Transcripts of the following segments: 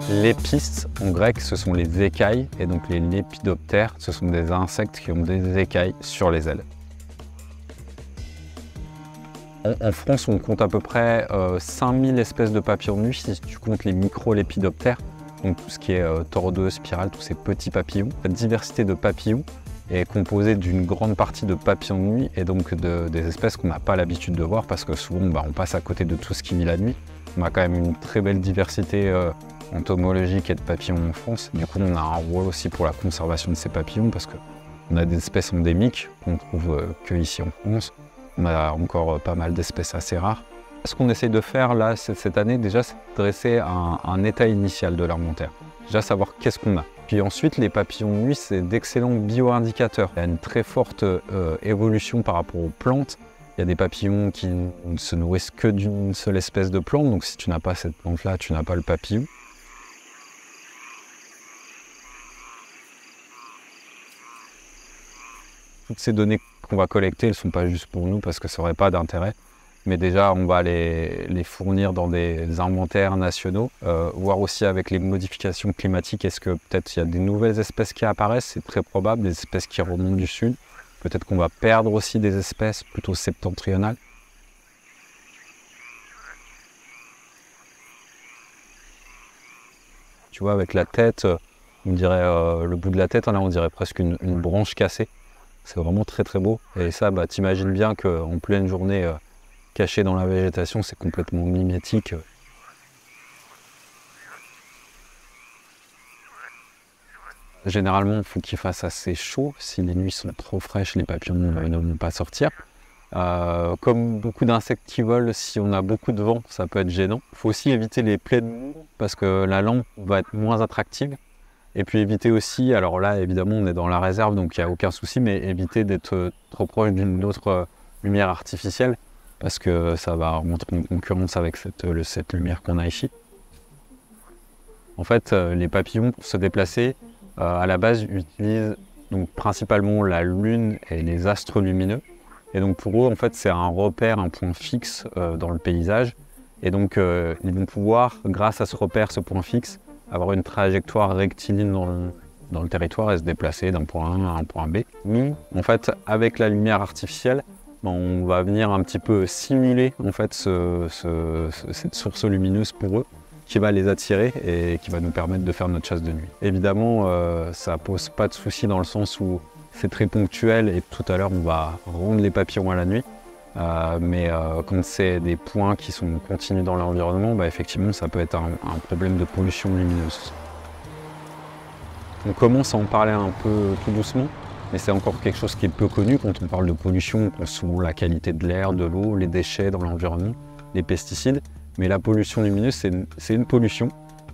Lépistes, en grec, ce sont les écailles, et donc les lépidoptères, ce sont des insectes qui ont des écailles sur les ailes. En France, on compte à peu près 5000 espèces de papillons de nuit, si tu comptes les micro-lépidoptères, donc tout ce qui est tordeux, spirale, tous ces petits papillons. Cette diversité de papillons est composée d'une grande partie de papillons de nuit, et donc des espèces qu'on n'a pas l'habitude de voir, parce que souvent on passe à côté de tout ce qui vit la nuit. On a quand même une très belle diversité entomologique et de papillons en France. Du coup, on a un rôle aussi pour la conservation de ces papillons parce qu'on a des espèces endémiques qu'on trouve que ici en France. On a encore pas mal d'espèces assez rares. Ce qu'on essaye de faire là cette année, déjà, c'est de dresser un état initial de l'inventaire. Déjà savoir qu'est-ce qu'on a. Puis ensuite, les papillons de nuit, c'est d'excellents bio-indicateurs. Il y a une très forte évolution par rapport aux plantes. Il y a des papillons qui ne se nourrissent que d'une seule espèce de plante, donc si tu n'as pas cette plante-là, tu n'as pas le papillon. Toutes ces données qu'on va collecter, elles ne sont pas juste pour nous parce que ça n'aurait pas d'intérêt. Mais déjà, on va les fournir dans des inventaires nationaux, voir aussi avec les modifications climatiques, est-ce que peut-être il y a des nouvelles espèces qui apparaissent, c'est très probable, des espèces qui remontent du sud. Peut-être qu'on va perdre aussi des espèces plutôt septentrionales. Tu vois, avec la tête, on dirait le bout de la tête, là, on dirait presque une branche cassée. C'est vraiment très très beau. Et ça, t'imagines bien qu'en pleine journée, caché dans la végétation, c'est complètement mimétique. Généralement, il faut qu'il fasse assez chaud. Si les nuits sont trop fraîches, les papillons ne vont pas sortir. Comme beaucoup d'insectes qui volent, si on a beaucoup de vent, ça peut être gênant. Il faut aussi éviter les pleines nuits parce que la lampe va être moins attractive. Et puis éviter aussi, alors là évidemment on est dans la réserve donc il n'y a aucun souci, mais éviter d'être trop proche d'une autre lumière artificielle parce que ça va rentrer en concurrence avec cette lumière qu'on a ici. En fait, les papillons pour se déplacer, à la base utilisent donc principalement la lune et les astres lumineux. Et donc pour eux en fait c'est un repère, un point fixe dans le paysage. Et donc ils vont pouvoir, grâce à ce repère, ce point fixe, avoir une trajectoire rectiligne dans le territoire et se déplacer d'un point A à un point B. Nous, en fait, avec la lumière artificielle, on va venir un petit peu simuler en fait, cette source lumineuse pour eux, qui va les attirer et qui va nous permettre de faire notre chasse de nuit. Évidemment, ça pose pas de souci dans le sens où c'est très ponctuel et tout à l'heure, on va rendre les papillons à la nuit. Mais quand c'est des points qui sont continus dans l'environnement, effectivement, ça peut être un problème de pollution lumineuse. On commence à en parler un peu tout doucement, mais c'est encore quelque chose qui est peu connu. Quand on parle de pollution, on pense souvent la qualité de l'air, de l'eau, les déchets dans l'environnement, les pesticides. Mais la pollution lumineuse, c'est une pollution.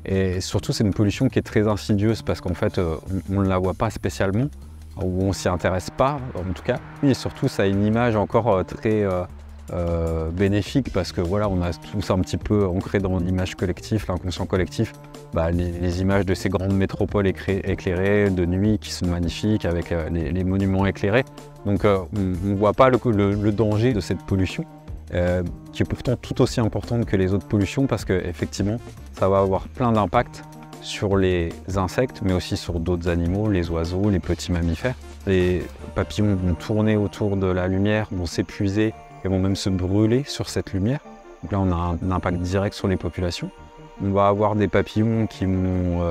Et surtout, c'est une pollution qui est très insidieuse parce qu'en fait, on ne la voit pas spécialement, ou on ne s'y intéresse pas en tout cas. Et surtout, ça a une image encore très bénéfique parce que voilà, on a tous un petit peu ancré dans l'image collective, l'inconscient collectif, les images de ces grandes métropoles éclairées de nuit qui sont magnifiques avec les monuments éclairés. Donc on ne voit pas le danger de cette pollution qui est pourtant tout aussi importante que les autres pollutions parce qu'effectivement, ça va avoir plein d'impacts sur les insectes, mais aussi sur d'autres animaux, les oiseaux, les petits mammifères. Les papillons vont tourner autour de la lumière, vont s'épuiser et vont même se brûler sur cette lumière. Donc là, on a un impact direct sur les populations. On va avoir des papillons qui vont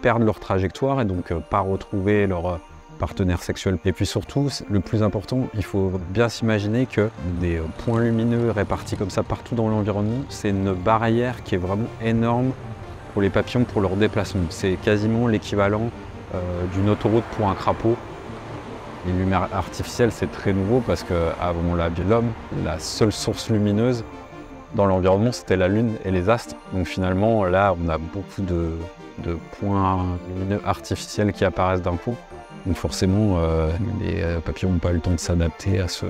perdre leur trajectoire et donc pas retrouver leur partenaire sexuel. Et puis surtout, le plus important, il faut bien s'imaginer que des points lumineux répartis comme ça partout dans l'environnement, c'est une barrière qui est vraiment énorme pour les papillons, pour leur déplacement. C'est quasiment l'équivalent d'une autoroute pour un crapaud. Les lumières artificielles, c'est très nouveau parce qu'avant l'homme, la seule source lumineuse dans l'environnement, c'était la Lune et les astres. Donc finalement, là, on a beaucoup de points lumineux artificiels qui apparaissent d'un coup. Donc forcément, les papillons n'ont pas eu le temps de s'adapter à ce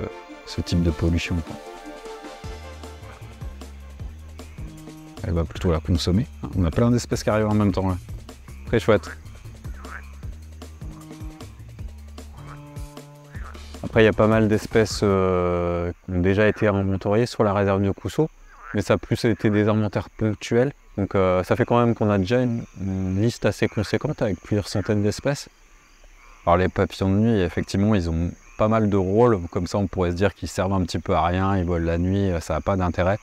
type de pollution. Elle va plutôt la consommer. On a plein d'espèces qui arrivent en même temps là. Très chouette. Après, il y a pas mal d'espèces qui ont déjà été inventoriées sur la réserve de Cousso, mais ça a plus été des inventaires ponctuels. Donc ça fait quand même qu'on a déjà une liste assez conséquente avec plusieurs centaines d'espèces. Alors les papillons de nuit, effectivement, ils ont pas mal de rôles, comme ça on pourrait se dire qu'ils servent un petit peu à rien, ils volent la nuit, ça n'a pas d'intérêt.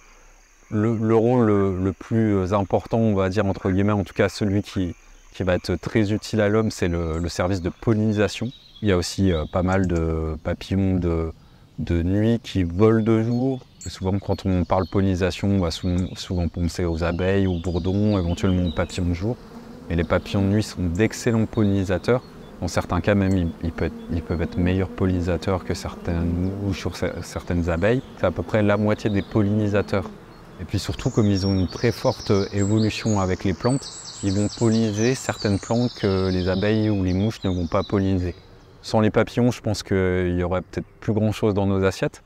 Le rôle le plus important, on va dire entre guillemets, en tout cas celui qui va être très utile à l'homme, c'est le service de pollinisation. Il y a aussi pas mal de papillons de nuit qui volent de jour. Et souvent quand on parle pollinisation, on va souvent penser aux abeilles, aux bourdons, éventuellement aux papillons de jour. Mais les papillons de nuit sont d'excellents pollinisateurs. Dans certains cas même, ils peuvent être meilleurs pollinisateurs que certaines mouches ou certaines abeilles. C'est à peu près la moitié des pollinisateurs. Et puis surtout, comme ils ont une très forte évolution avec les plantes, ils vont polliniser certaines plantes que les abeilles ou les mouches ne vont pas polliniser. Sans les papillons, je pense qu'il y aurait peut-être plus grand chose dans nos assiettes.